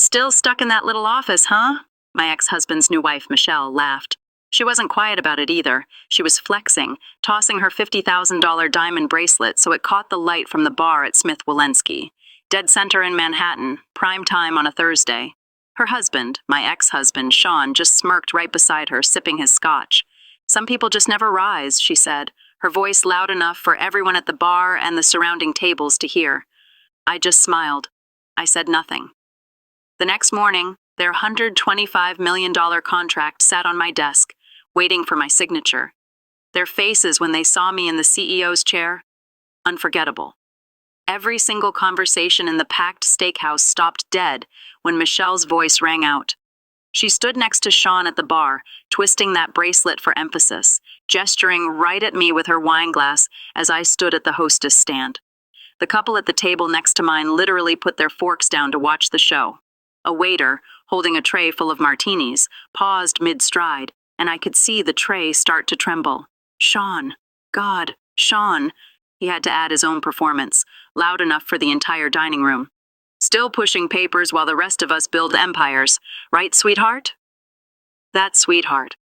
Still stuck in that little office, huh? My ex-husband's new wife, Michelle, laughed. She wasn't quiet about it either. She was flexing, tossing her $50,000 diamond bracelet so it caught the light from the bar at Smith Walensky. Dead center in Manhattan, prime time on a Thursday. Her husband, my ex-husband, Sean, just smirked right beside her, sipping his scotch. Some people just never rise, she said, her voice loud enough for everyone at the bar and the surrounding tables to hear. I just smiled. I said nothing. The next morning, their $125 million contract sat on my desk, waiting for my signature. Their faces when they saw me in the CEO's chair, unforgettable. Every single conversation in the packed steakhouse stopped dead when Michelle's voice rang out. She stood next to Sean at the bar, twisting that bracelet for emphasis, gesturing right at me with her wine glass as I stood at the hostess stand. The couple at the table next to mine literally put their forks down to watch the show. A waiter, holding a tray full of martinis, paused mid-stride, and I could see the tray start to tremble. Sean. God, Sean. He had to add his own performance, loud enough for the entire dining room. Still pushing papers while the rest of us build empires. Right, sweetheart? That sweetheart.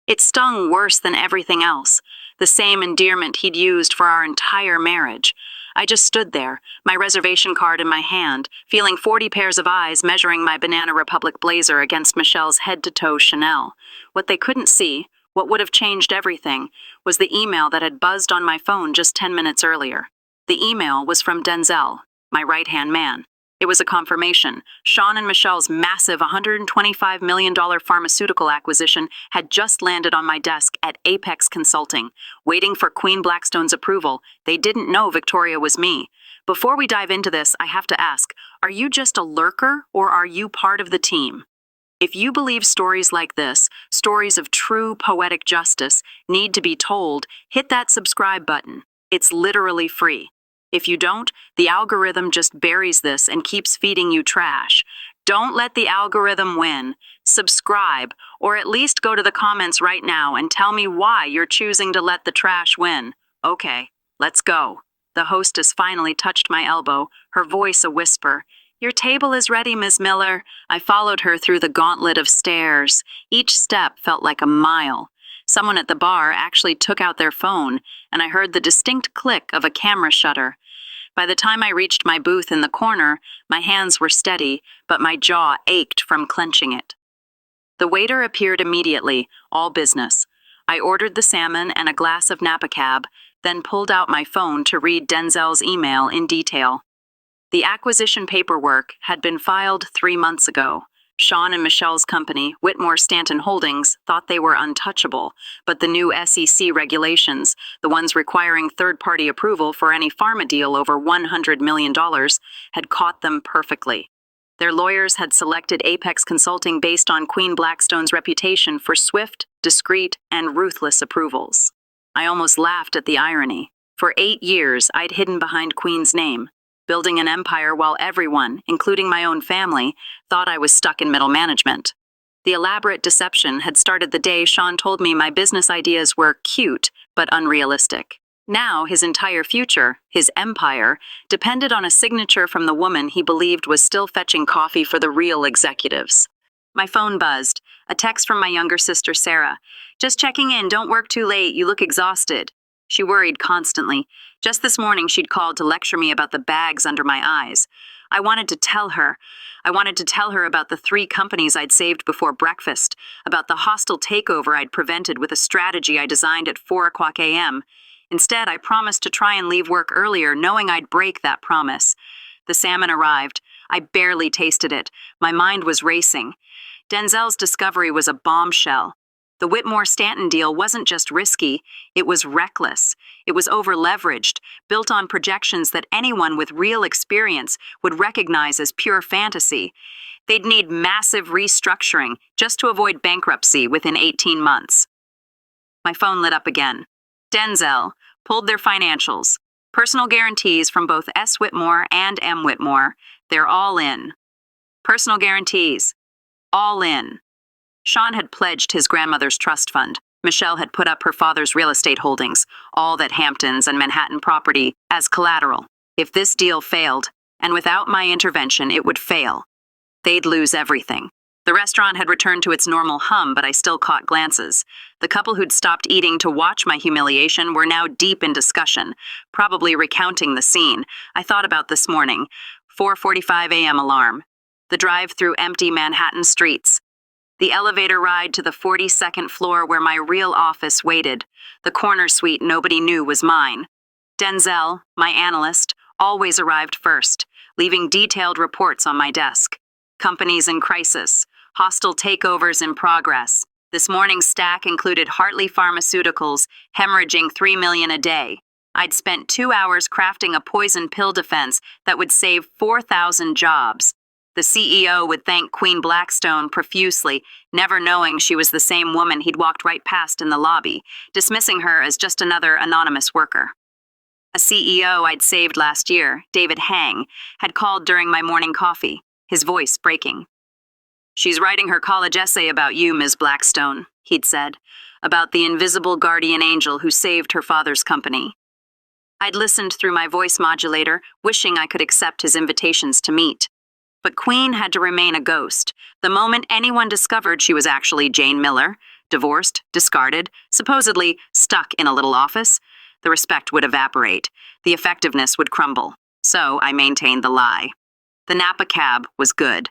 It stung worse than everything else, the same endearment he'd used for our entire marriage. I just stood there, my reservation card in my hand, feeling 40 pairs of eyes measuring my Banana Republic blazer against Michelle's head-to-toe Chanel. What they couldn't see, what would have changed everything, was the email that had buzzed on my phone just 10 minutes earlier. The email was from Denzel, my right-hand man. It was a confirmation. Sean and Michelle's massive $125 million pharmaceutical acquisition had just landed on my desk at Apex Consulting, waiting for Queen Blackstone's approval. They didn't know Victoria was me. Before we dive into this, I have to ask, are you just a lurker or are you part of the team? If you believe stories like this, stories of true poetic justice, need to be told, hit that subscribe button. It's literally free. If you don't, the algorithm just buries this and keeps feeding you trash. Don't let the algorithm win. Subscribe, or at least go to the comments right now and tell me why you're choosing to let the trash win. Okay, let's go. The hostess finally touched my elbow, her voice a whisper. Your table is ready, Ms. Miller. I followed her through the gauntlet of stairs. Each step felt like a mile. Someone at the bar actually took out their phone, and I heard the distinct click of a camera shutter. By the time I reached my booth in the corner, my hands were steady, but my jaw ached from clenching it. The waiter appeared immediately, all business. I ordered the salmon and a glass of Napa Cab, then pulled out my phone to read Denzel's email in detail. The acquisition paperwork had been filed 3 months ago. Sean and Michelle's company, Whitmore Stanton Holdings, thought they were untouchable, but the new SEC regulations, the ones requiring third-party approval for any pharma deal over $100 million, had caught them perfectly. Their lawyers had selected Apex Consulting based on Queen Blackstone's reputation for swift, discreet, and ruthless approvals. I almost laughed at the irony. For 8 years, I'd hidden behind Queen's name, building an empire while everyone, including my own family, thought I was stuck in middle management. The elaborate deception had started the day Sean told me my business ideas were cute but unrealistic. Now his entire future, his empire, depended on a signature from the woman he believed was still fetching coffee for the real executives. My phone buzzed, a text from my younger sister Sarah. Just checking in, don't work too late, you look exhausted. She worried constantly. Just this morning she'd called to lecture me about the bags under my eyes. I wanted to tell her about the 3 companies I'd saved before breakfast, about the hostile takeover I'd prevented with a strategy I designed at 4:00 a.m. Instead, I promised to try and leave work earlier, knowing I'd break that promise. The salmon arrived. I barely tasted it. My mind was racing. Denzel's discovery was a bombshell. The Whitmore Stanton deal wasn't just risky, it was reckless. It was over-leveraged, built on projections that anyone with real experience would recognize as pure fantasy. They'd need massive restructuring just to avoid bankruptcy within 18 months. My phone lit up again. Denzel pulled their financials. Personal guarantees from both S. Whitmore and M. Whitmore. They're all in. Personal guarantees. All in. Sean had pledged his grandmother's trust fund. Michelle had put up her father's real estate holdings, all that Hamptons and Manhattan property, as collateral. If this deal failed, and without my intervention it would fail, They'd lose everything. The restaurant had returned to its normal hum, but I still caught glances. The couple who'd stopped eating to watch my humiliation were now deep in discussion, probably recounting the scene. I thought about this morning. 4:45 a.m. alarm. The drive through empty Manhattan streets. The elevator ride to the 42nd floor where my real office waited. The corner suite nobody knew was mine. Denzel, my analyst, always arrived first, leaving detailed reports on my desk. Companies in crisis. Hostile takeovers in progress. This morning's stack included Hartley Pharmaceuticals, hemorrhaging $3 million a day. I'd spent 2 hours crafting a poison pill defense that would save 4,000 jobs. The CEO would thank Queen Blackstone profusely, never knowing she was the same woman he'd walked right past in the lobby, dismissing her as just another anonymous worker. A CEO I'd saved last year, David Hang, had called during my morning coffee, his voice breaking. "She's writing her college essay about you, Ms. Blackstone," he'd said, "about the invisible guardian angel who saved her father's company." I'd listened through my voice modulator, wishing I could accept his invitations to meet. But Queen had to remain a ghost. The moment anyone discovered she was actually Jane Miller, divorced, discarded, supposedly stuck in a little office, the respect would evaporate. The effectiveness would crumble. So I maintained the lie. The Napa cab was good.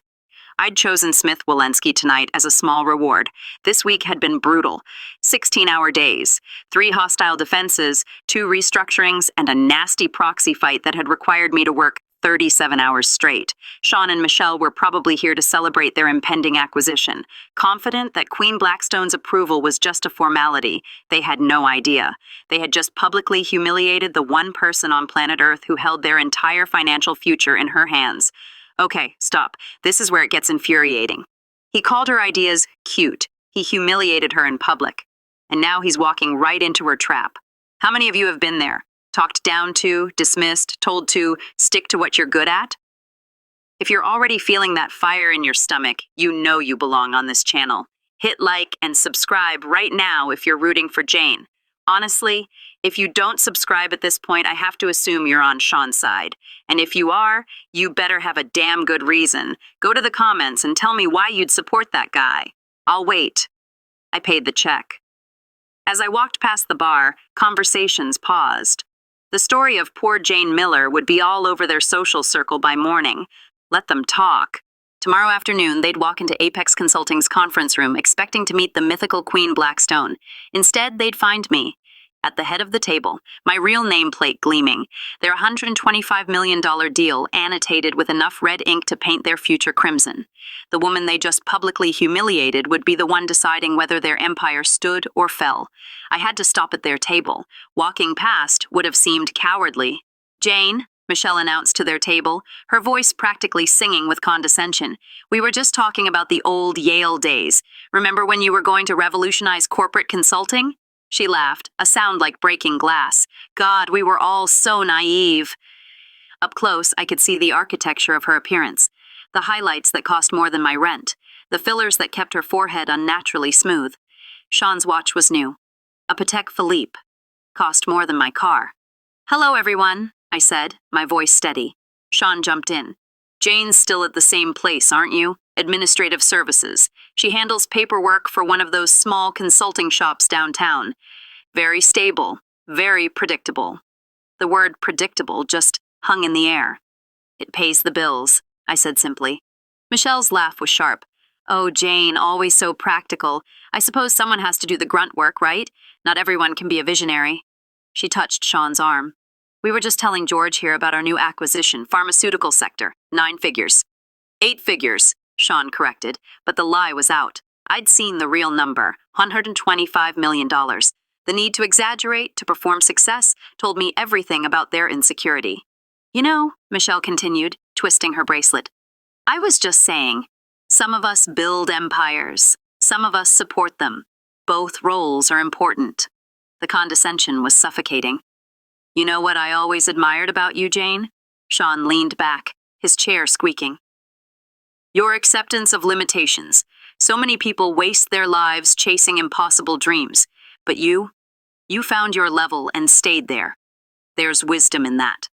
I'd chosen Smith Walensky tonight as a small reward. This week had been brutal. 16-hour days, 3 hostile defenses, 2 restructurings, and a nasty proxy fight that had required me to work 37 hours straight. Sean and Michelle were probably here to celebrate their impending acquisition. Confident that Queen Blackstone's approval was just a formality, they had no idea. They had just publicly humiliated the one person on planet Earth who held their entire financial future in her hands. Okay, stop. This is where it gets infuriating. He called her ideas cute. He humiliated her in public. And now he's walking right into her trap. How many of you have been there? Talked down to, dismissed, told to stick to what you're good at? If you're already feeling that fire in your stomach, you know you belong on this channel. Hit like and subscribe right now if you're rooting for Jane. Honestly, if you don't subscribe at this point, I have to assume you're on Sean's side. And if you are, you better have a damn good reason. Go to the comments and tell me why you'd support that guy. I'll wait. I paid the check. As I walked past the bar, conversations paused. The story of poor Jane Miller would be all over their social circle by morning. Let them talk. Tomorrow afternoon, they'd walk into Apex Consulting's conference room expecting to meet the mythical Queen Blackstone. Instead, they'd find me at the head of the table, my real nameplate gleaming, their $125 million deal annotated with enough red ink to paint their future crimson. The woman they just publicly humiliated would be the one deciding whether their empire stood or fell. I had to stop at their table. Walking past would have seemed cowardly. "Jane," Michelle announced to their table, her voice practically singing with condescension. "We were just talking about the old Yale days. Remember when you were going to revolutionize corporate consulting?" She laughed, a sound like breaking glass. God, we were all so naive. Up close, I could see the architecture of her appearance, the highlights that cost more than my rent, the fillers that kept her forehead unnaturally smooth. Sean's watch was new. A Patek Philippe. Cost more than my car. "Hello, everyone," I said, my voice steady. Sean jumped in. "Jane's still at the same place, aren't you? Administrative services. She handles paperwork for one of those small consulting shops downtown. Very stable, very predictable." The word predictable just hung in the air. "It pays the bills," I said simply. Michelle's laugh was sharp. "Oh, Jane, always so practical. I suppose someone has to do the grunt work, right? Not everyone can be a visionary." She touched Sean's arm. "We were just telling George here about our new acquisition, pharmaceutical sector, 9 figures. 8 figures, Sean corrected, but the lie was out. I'd seen the real number, $125 million. The need to exaggerate, to perform success, told me everything about their insecurity. "You know," Michelle continued, twisting her bracelet, "I was just saying, some of us build empires, some of us support them. Both roles are important." The condescension was suffocating. "You know what I always admired about you, Jane?" Sean leaned back, his chair squeaking. "Your acceptance of limitations. So many people waste their lives chasing impossible dreams. But you found your level and stayed there. There's wisdom in that."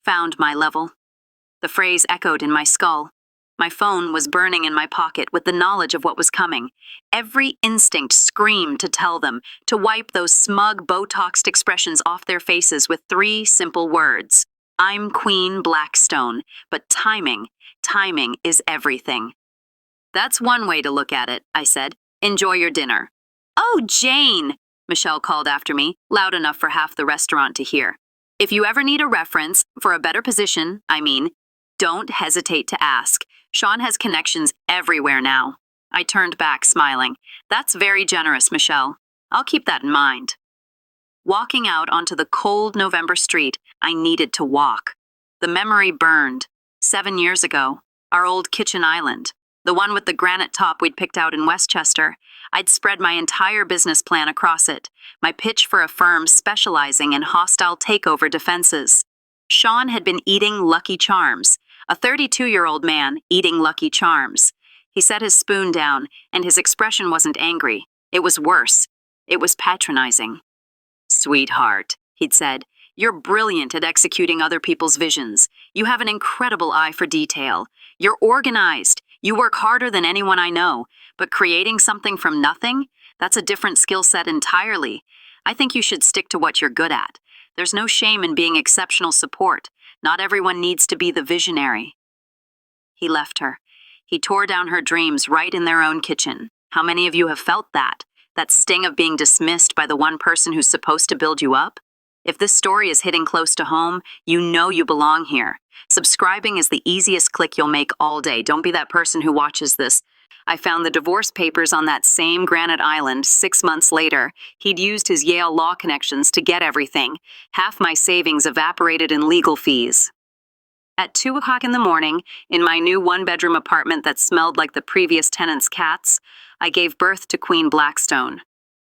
Found my level. The phrase echoed in my skull. My phone was burning in my pocket with the knowledge of what was coming. Every instinct screamed to tell them to wipe those smug, Botoxed expressions off their faces with 3 simple words. I'm Queen Blackstone, but timing is everything. That's one way to look at it, I said. Enjoy your dinner. Oh, Jane, Michelle called after me, loud enough for half the restaurant to hear. If you ever need a reference for a better position, don't hesitate to ask. Sean has connections everywhere now. I turned back, smiling. That's very generous, Michelle. I'll keep that in mind. Walking out onto the cold November street, I needed to walk. The memory burned. 7 years ago, our old kitchen island, the one with the granite top we'd picked out in Westchester. I'd spread my entire business plan across it, my pitch for a firm specializing in hostile takeover defenses. Sean had been eating Lucky Charms, a 32-year-old man eating Lucky Charms. He set his spoon down, and his expression wasn't angry. It was worse. It was patronizing. Sweetheart, he'd said, you're brilliant at executing other people's visions. You have an incredible eye for detail. You're organized. You work harder than anyone I know. But creating something from nothing? That's a different skill set entirely. I think you should stick to what you're good at. There's no shame in being exceptional support. Not everyone needs to be the visionary. He left her. He tore down her dreams right in their own kitchen. How many of you have felt that? That sting of being dismissed by the one person who's supposed to build you up? If this story is hitting close to home, you know you belong here. Subscribing is the easiest click you'll make all day. Don't be that person who watches this. I found the divorce papers on that same granite island 6 months later. He'd used his Yale law connections to get everything. Half my savings evaporated in legal fees. At 2 o'clock in the morning, in my new one-bedroom apartment that smelled like the previous tenant's cats, I gave birth to Queen Blackstone.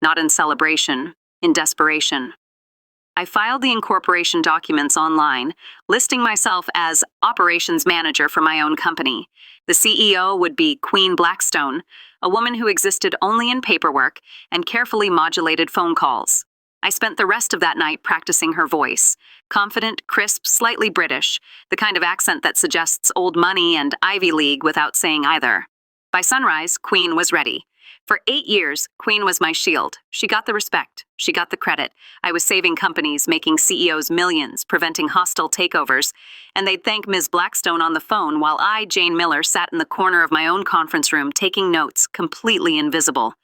Not in celebration, in desperation. I filed the incorporation documents online, listing myself as operations manager for my own company. The CEO would be Queen Blackstone, a woman who existed only in paperwork and carefully modulated phone calls. I spent the rest of that night practicing her voice. Confident, crisp, slightly British, the kind of accent that suggests old money and Ivy League without saying either. By sunrise, Queen was ready. For 8 years, Queen was my shield. She got the respect. She got the credit. I was saving companies, making CEOs millions, preventing hostile takeovers, and they'd thank Ms. Blackstone on the phone while I, Jane Miller, sat in the corner of my own conference room taking notes, completely invisible.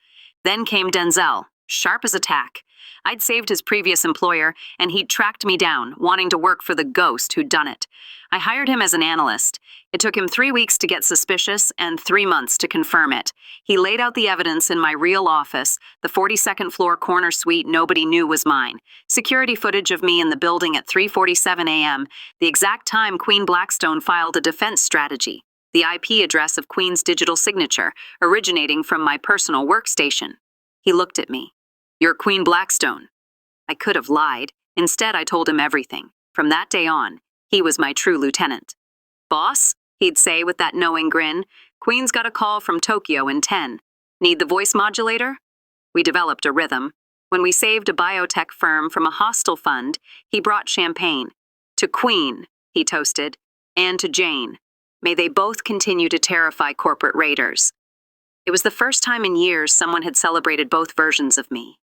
Then came Denzel, sharp as a tack. I'd saved his previous employer, and he'd tracked me down, wanting to work for the ghost who'd done it. I hired him as an analyst. It took him 3 weeks to get suspicious and 3 months to confirm it. He laid out the evidence in my real office, the 42nd floor corner suite nobody knew was mine. Security footage of me in the building at 3:47 a.m., the exact time Queen Blackstone filed a defense strategy, the IP address of Queen's digital signature, originating from my personal workstation. He looked at me. You're Queen Blackstone. I could have lied. Instead, I told him everything. From that day on, he was my true lieutenant. Boss, he'd say with that knowing grin, Queen's got a call from Tokyo in 10. Need the voice modulator? We developed a rhythm. When we saved a biotech firm from a hostile fund, he brought champagne. To Queen, he toasted, and to Jane. May they both continue to terrify corporate raiders. It was the first time in years someone had celebrated both versions of me.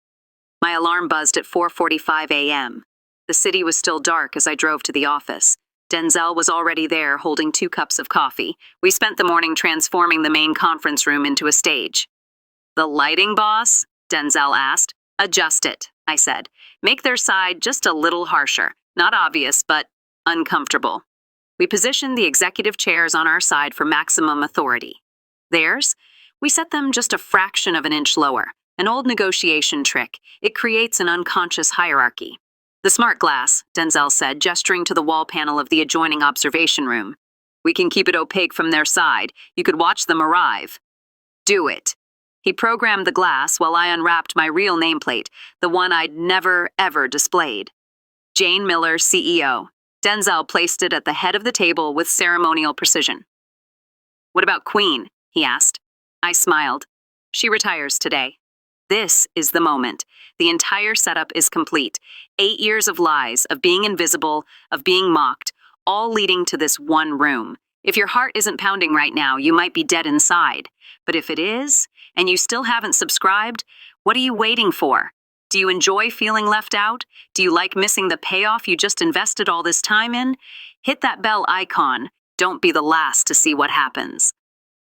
My alarm buzzed at 4:45 a.m. The city was still dark as I drove to the office. Denzel was already there, holding 2 cups of coffee. We spent the morning transforming the main conference room into a stage. The lighting, boss? Denzel asked. Adjust it, I said. Make their side just a little harsher. Not obvious, but uncomfortable. We positioned the executive chairs on our side for maximum authority. Theirs? We set them just a fraction of an inch lower. An old negotiation trick. It creates an unconscious hierarchy. The smart glass, Denzel said, gesturing to the wall panel of the adjoining observation room. We can keep it opaque from their side. You could watch them arrive. Do it. He programmed the glass while I unwrapped my real nameplate, the one I'd never, ever displayed. Jane Miller, CEO. Denzel placed it at the head of the table with ceremonial precision. What about Queen? He asked. I smiled. She retires today. This is the moment. The entire setup is complete. 8 years of lies, of being invisible, of being mocked, all leading to this one room. If your heart isn't pounding right now, you might be dead inside. But if it is, and you still haven't subscribed, what are you waiting for? Do you enjoy feeling left out? Do you like missing the payoff you just invested all this time in? Hit that bell icon. Don't be the last to see what happens.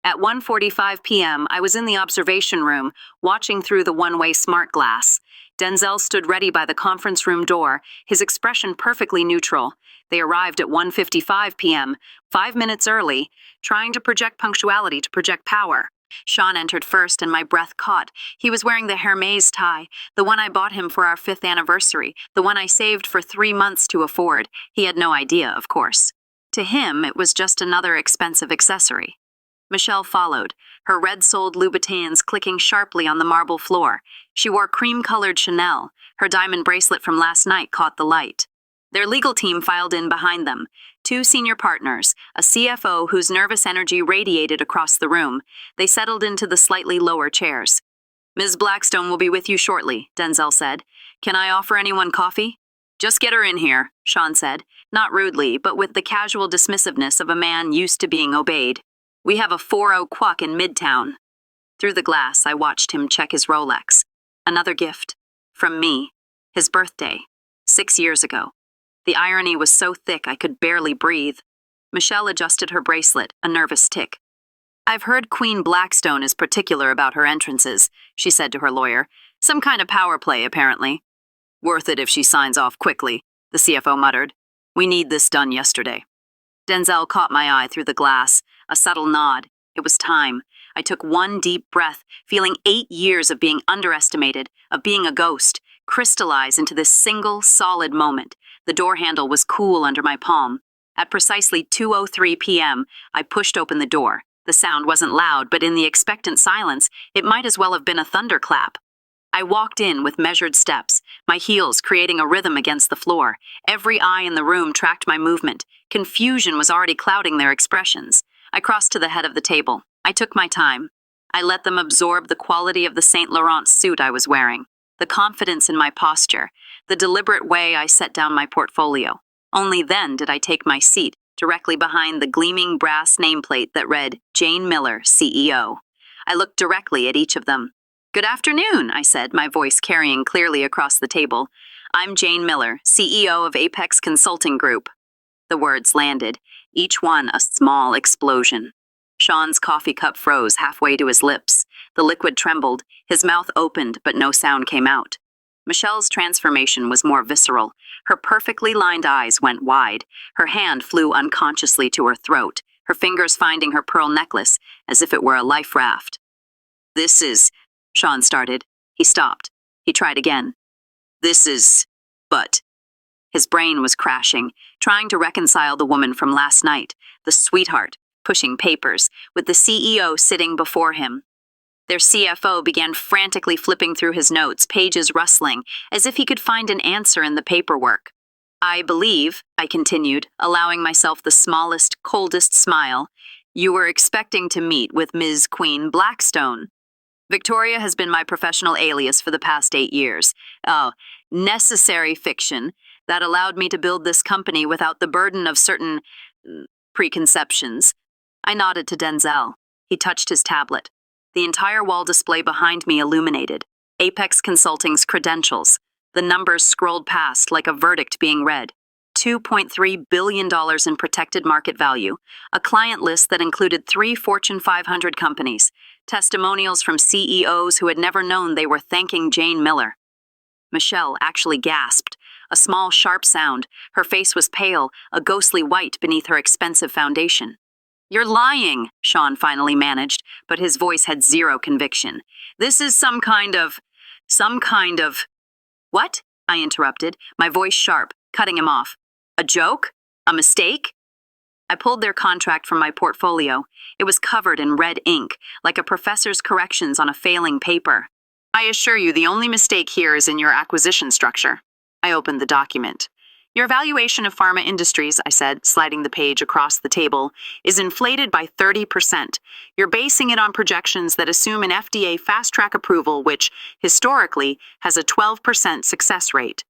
At 1:45 p.m., I was in the observation room, watching through the one-way smart glass. Denzel stood ready by the conference room door, his expression perfectly neutral. They arrived at 1:55 p.m., 5 minutes early, trying to project punctuality to project power. Sean entered first, and my breath caught. He was wearing the Hermes tie, the one I bought him for our 5th anniversary, the one I saved for 3 months to afford. He had no idea, of course. To him, it was just another expensive accessory. Michelle followed, her red-soled Louboutins clicking sharply on the marble floor. She wore cream-colored Chanel. Her diamond bracelet from last night caught the light. Their legal team filed in behind them. 2 senior partners, a CFO whose nervous energy radiated across the room. They settled into the slightly lower chairs. "Ms. Blackstone will be with you shortly," Denzel said. "Can I offer anyone coffee?" "Just get her in here," Sean said, not rudely, but with the casual dismissiveness of a man used to being obeyed. "We have a 4-0 quack in Midtown." Through the glass, I watched him check his Rolex. Another gift. From me. His birthday. 6 years ago. The irony was so thick I could barely breathe. Michelle adjusted her bracelet, a nervous tick. "I've heard Queen Blackstone is particular about her entrances," she said to her lawyer. "Some kind of power play, apparently." "Worth it if she signs off quickly," the CFO muttered. "We need this done yesterday." Denzel caught my eye through the glass, a subtle nod. It was time. I took one deep breath, feeling 8 years of being underestimated, of being a ghost, crystallize into this single, solid moment. The door handle was cool under my palm. At precisely 2:03 p.m., I pushed open the door. The sound wasn't loud, but in the expectant silence, it might as well have been a thunderclap. I walked in with measured steps, my heels creating a rhythm against the floor. Every eye in the room tracked my movement. Confusion was already clouding their expressions. I crossed to the head of the table. I took my time. I let them absorb the quality of the Saint Laurent suit I was wearing, the confidence in my posture, the deliberate way I set down my portfolio. Only then did I take my seat, directly behind the gleaming brass nameplate that read, Jane Miller, CEO. I looked directly at each of them. "Good afternoon," I said, my voice carrying clearly across the table. "I'm Jane Miller, CEO of Apex Consulting Group." The words landed, each one a small explosion. Sean's coffee cup froze halfway to his lips. The liquid trembled, his mouth opened, but no sound came out. Michelle's transformation was more visceral. Her perfectly lined eyes went wide. Her hand flew unconsciously to her throat, her fingers finding her pearl necklace as if it were a life raft. "This is," Sean started. He stopped. He tried again. "This is, but..." His brain was crashing, trying to reconcile the woman from last night, the sweetheart, pushing papers, with the CEO sitting before him. Their CFO began frantically flipping through his notes, pages rustling, as if he could find an answer in the paperwork. "I believe," I continued, allowing myself the smallest, coldest smile, "you were expecting to meet with Ms. Queen Blackstone. Victoria has been my professional alias for the past 8 years. Oh, necessary fiction that allowed me to build this company without the burden of certain preconceptions." I nodded to Denzel. He touched his tablet. The entire wall display behind me illuminated. Apex Consulting's credentials. The numbers scrolled past like a verdict being read. $2.3 billion in protected market value. A client list that included 3 Fortune 500 companies. Testimonials from CEOs who had never known they were thanking Jane Miller. Michelle actually gasped. A small, sharp sound. Her face was pale, a ghostly white beneath her expensive foundation. "You're lying," Sean finally managed, but his voice had zero conviction. "This is some kind of... What?" I interrupted, my voice sharp, cutting him off. "A joke? A mistake?" I pulled their contract from my portfolio. It was covered in red ink, like a professor's corrections on a failing paper. "I assure you the only mistake here is in your acquisition structure." I opened the document. "Your valuation of pharma industries," I said, sliding the page across the table, "is inflated by 30%. You're basing it on projections that assume an FDA fast-track approval, which, historically, has a 12% success rate."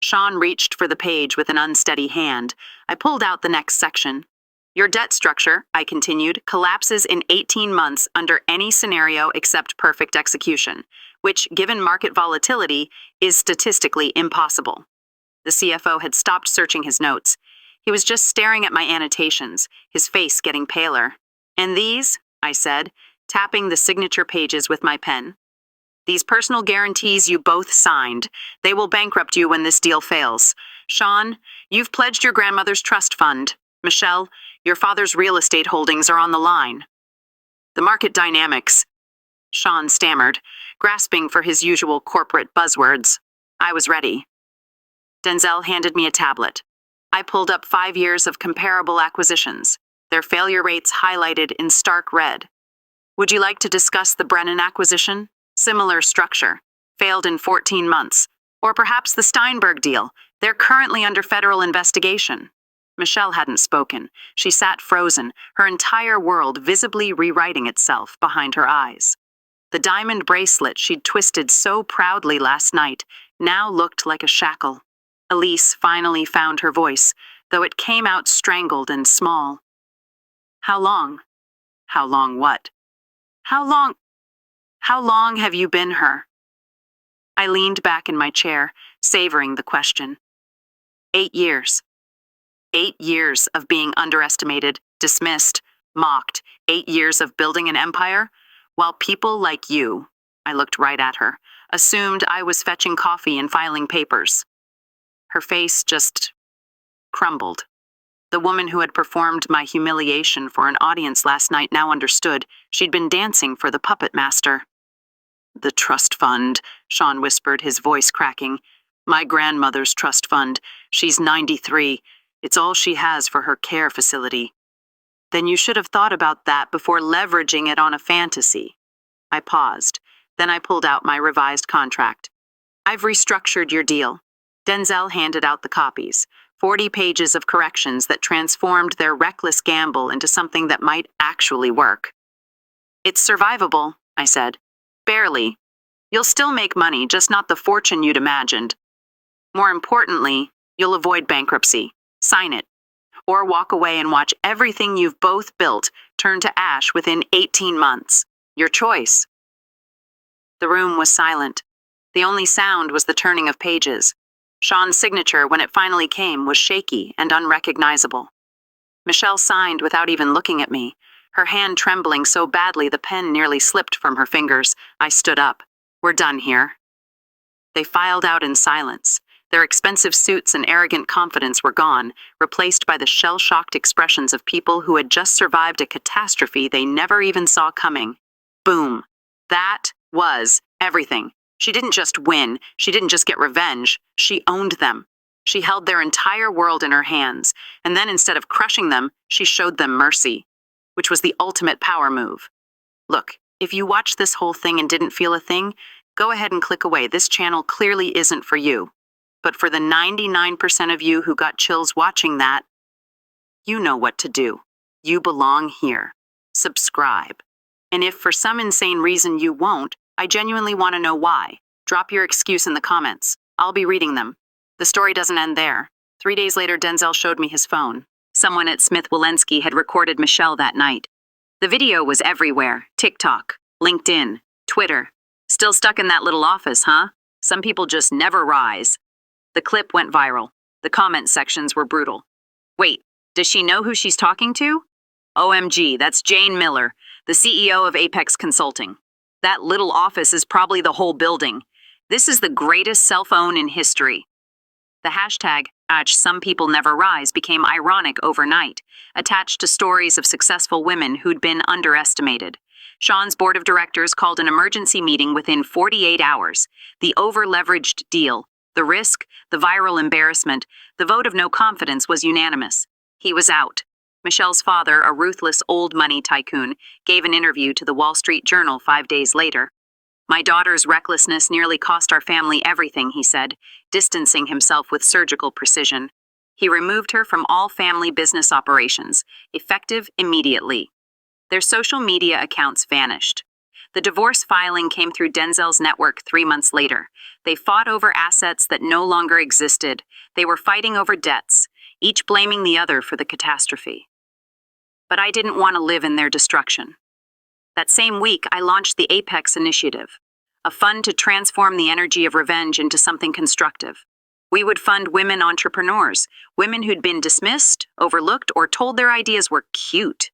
Sean reached for the page with an unsteady hand. I pulled out the next section. Your debt structure, I continued, collapses in 18 months under any scenario except perfect execution, which, given market volatility, is statistically impossible. The CFO had stopped searching his notes. He was just staring at my annotations, his face getting paler. And these, I said, tapping the signature pages with my pen. These personal guarantees you both signed. They will bankrupt you when this deal fails. Sean, you've pledged your grandmother's trust fund. Michelle, your father's real estate holdings are on the line. The market dynamics, Sean stammered, grasping for his usual corporate buzzwords. I was ready. Denzel handed me a tablet. I pulled up 5 years of comparable acquisitions, their failure rates highlighted in stark red. Would you like to discuss the Brennan acquisition? Similar structure, failed in 14 months. Or perhaps the Steinberg deal. They're currently under federal investigation. Michelle hadn't spoken. She sat frozen, her entire world visibly rewriting itself behind her eyes. The diamond bracelet she'd twisted so proudly last night now looked like a shackle. Elise finally found her voice, though it came out strangled and small. How long? How long what? How long have you been her? I leaned back in my chair, savoring the question. 8 years. 8 years of being underestimated, dismissed, mocked. 8 years of building an empire, while people like you, I looked right at her, assumed I was fetching coffee and filing papers. Her face just crumbled. The woman who had performed my humiliation for an audience last night now understood she'd been dancing for the puppet master. The trust fund, Sean whispered, his voice cracking. My grandmother's trust fund. She's 93. It's all she has for her care facility. Then you should have thought about that before leveraging it on a fantasy. I paused. Then I pulled out my revised contract. I've restructured your deal. Denzel handed out the copies, 40 pages of corrections that transformed their reckless gamble into something that might actually work. It's survivable, I said. Barely. You'll still make money, just not the fortune you'd imagined. More importantly, you'll avoid bankruptcy. Sign it. Or walk away and watch everything you've both built turn to ash within 18 months. Your choice. The room was silent. The only sound was the turning of pages. Sean's signature, when it finally came, was shaky and unrecognizable. Michelle signed without even looking at me, her hand trembling so badly the pen nearly slipped from her fingers. I stood up. We're done here. They filed out in silence. Their expensive suits and arrogant confidence were gone, replaced by the shell-shocked expressions of people who had just survived a catastrophe they never even saw coming. Boom. That was everything. She didn't just win. She didn't just get revenge. She owned them. She held their entire world in her hands, and then instead of crushing them, she showed them mercy, which was the ultimate power move. Look, if you watched this whole thing and didn't feel a thing, go ahead and click away. This channel clearly isn't for you. But for the 99% of you who got chills watching that, you know what to do. You belong here. Subscribe. And if for some insane reason you won't, I genuinely want to know why. Drop your excuse in the comments. I'll be reading them. The story doesn't end there. 3 days later, Denzel showed me his phone. Someone at Smith Walensky had recorded Michelle that night. The video was everywhere. TikTok, LinkedIn, Twitter. Still stuck in that little office, huh? Some people just never rise. The clip went viral. The comment sections were brutal. Wait, does she know who she's talking to? OMG, that's Jane Miller, the CEO of Apex Consulting. That little office is probably the whole building. This is the greatest cell phone in history. The hashtag, #some people never rise, became ironic overnight, attached to stories of successful women who'd been underestimated. Sean's board of directors called an emergency meeting within 48 hours. The over-leveraged deal, the risk, the viral embarrassment, the vote of no confidence was unanimous. He was out. Michelle's father, a ruthless old money tycoon, gave an interview to the Wall Street Journal 5 days later. My daughter's recklessness nearly cost our family everything, he said, distancing himself with surgical precision. He removed her from all family business operations, effective immediately. Their social media accounts vanished. The divorce filing came through Denzel's network 3 months later. They fought over assets that no longer existed. They were fighting over debts, each blaming the other for the catastrophe. but I didn't want to live in their destruction. That same week, I launched the Apex Initiative, a fund to transform the energy of revenge into something constructive. We would fund women entrepreneurs, women who'd been dismissed, overlooked, or told their ideas were cute.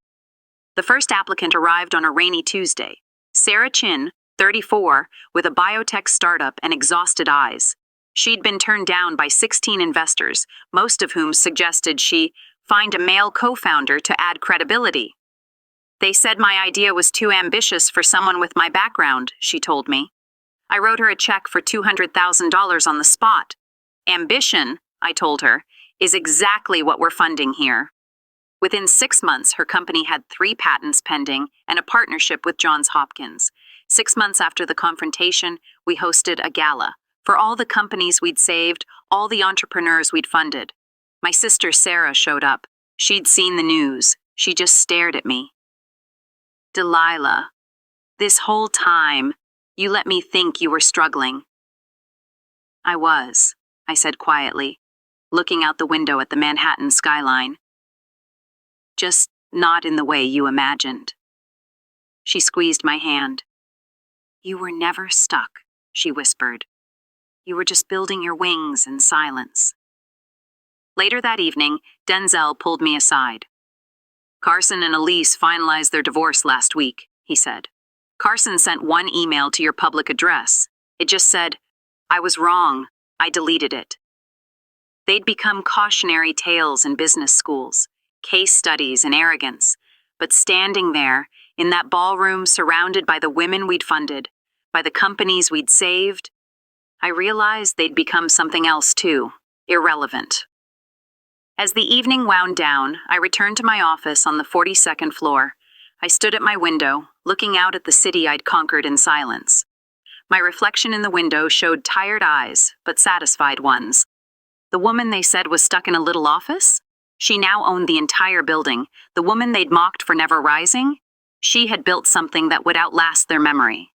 The first applicant arrived on a rainy Tuesday. Sarah Chin, 34, with a biotech startup and exhausted eyes. She'd been turned down by 16 investors, most of whom suggested she find a male co-founder to add credibility. They said my idea was too ambitious for someone with my background, she told me. I wrote her a check for $200,000 on the spot. Ambition, I told her, is exactly what we're funding here. Within 6 months, her company had 3 patents pending and a partnership with Johns Hopkins. 6 months after the confrontation, we hosted a gala for all the companies we'd saved, all the entrepreneurs we'd funded. My sister Sarah showed up. She'd seen the news. She just stared at me. Delilah, this whole time, you let me think you were struggling. I was, I said quietly, looking out the window at the Manhattan skyline. Just not in the way you imagined. She squeezed my hand. You were never stuck, she whispered. You were just building your wings in silence. Later that evening, Denzel pulled me aside. Carson and Elise finalized their divorce last week, he said. Carson sent one email to your public address. It just said, I was wrong. I deleted it. They'd become cautionary tales in business schools, case studies and arrogance. But standing there, in that ballroom surrounded by the women we'd funded, by the companies we'd saved, I realized they'd become something else too, irrelevant. As the evening wound down, I returned to my office on the 42nd floor. I stood at my window, looking out at the city I'd conquered in silence. My reflection in the window showed tired eyes, but satisfied ones. The woman they said was stuck in a little office? She now owned the entire building. The woman they'd mocked for never rising? She had built something that would outlast their memory.